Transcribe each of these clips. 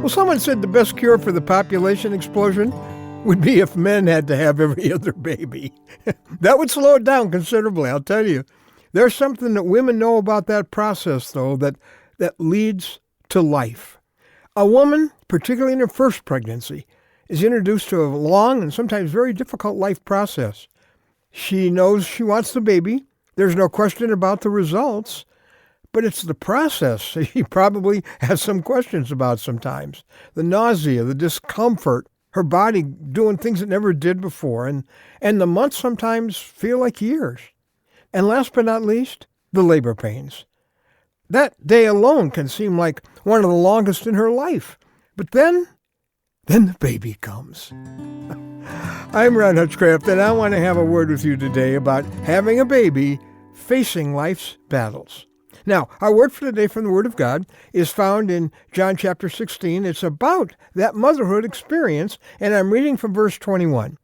Well, someone said the best cure for the population explosion would be if men had to have every other baby. That would slow it down considerably, I'll tell you. There's something that women know about that process, though, that leads to life. A woman, particularly in her first pregnancy, is introduced to a long and sometimes very difficult life process. She knows she wants the baby. There's no question about the results. But it's the process she probably has some questions about sometimes. The nausea, the discomfort, her body doing things it never did before, and the months sometimes feel like years. And last but not least, the labor pains. That day alone can seem like one of the longest in her life. But then the baby comes. I'm Ron Hutchcraft, and I want to have a word with you today about having a baby, facing life's battles. Now, our word for today from the Word of God is found in John chapter 16. It's about that motherhood experience, and I'm reading from verse 21.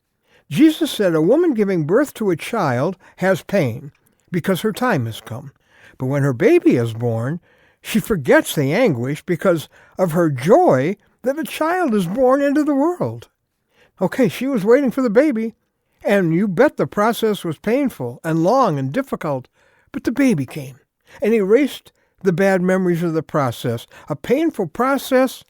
Jesus said, "A woman giving birth to a child has pain because her time has come. But when her baby is born, she forgets the anguish because of her joy that a child is born into the world." Okay, she was waiting for the baby, and you bet the process was painful and long and difficult, but the baby came and erased the bad memories of the process, a painful process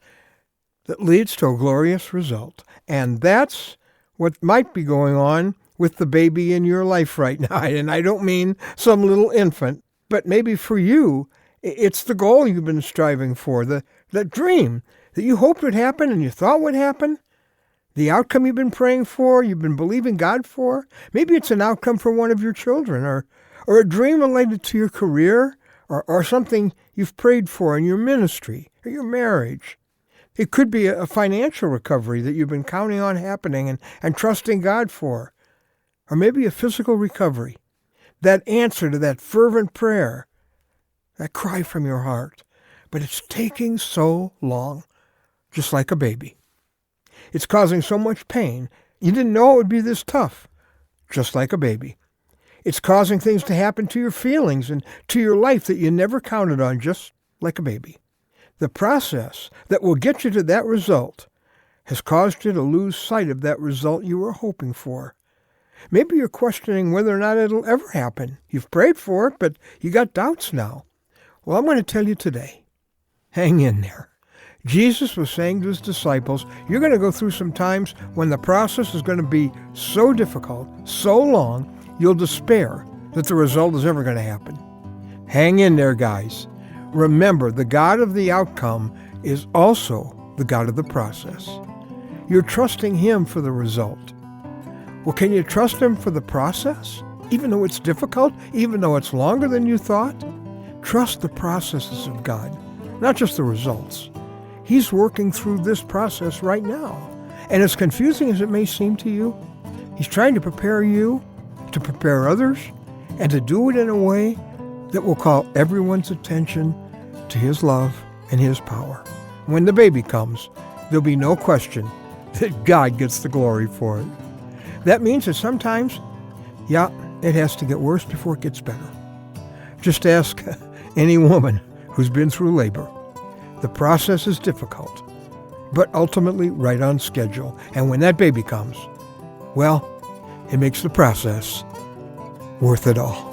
that leads to a glorious result. And that's what might be going on with the baby in your life right now. And I don't mean some little infant, but maybe for you, it's the goal you've been striving for, the dream that you hoped would happen and you thought would happen, the outcome you've been praying for, you've been believing God for. Maybe it's an outcome for one of your children, or a dream related to your career, or something you've prayed for in your ministry or your marriage. It could be a financial recovery that you've been counting on happening and trusting God for, or maybe a physical recovery. That answer to that fervent prayer, that cry from your heart. But it's taking so long, just like a baby. It's causing so much pain. You didn't know it would be this tough, just like a baby. It's causing things to happen to your feelings and to your life that you never counted on, just like a baby. The process that will get you to that result has caused you to lose sight of that result you were hoping for. Maybe you're questioning whether or not it'll ever happen. You've prayed for it, but you got doubts now. Well, I'm going to tell you today, hang in there. Jesus was saying to his disciples, you're going to go through some times when the process is going to be so difficult, so long, you'll despair that the result is ever going to happen. Hang in there, guys. Remember, the God of the outcome is also the God of the process. You're trusting him for the result. Well, can you trust him for the process? Even though it's difficult, even though it's longer than you thought? Trust the processes of God, not just the results. He's working through this process right now. And as confusing as it may seem to you, he's trying to prepare you, to prepare others, and to do it in a way that will call everyone's attention to his love and his power. When the baby comes, there'll be no question that God gets the glory for it. That means that sometimes, it has to get worse before it gets better. Just ask any woman who's been through labor. The process is difficult, but ultimately right on schedule. And when that baby comes, well, it makes the process worth it all.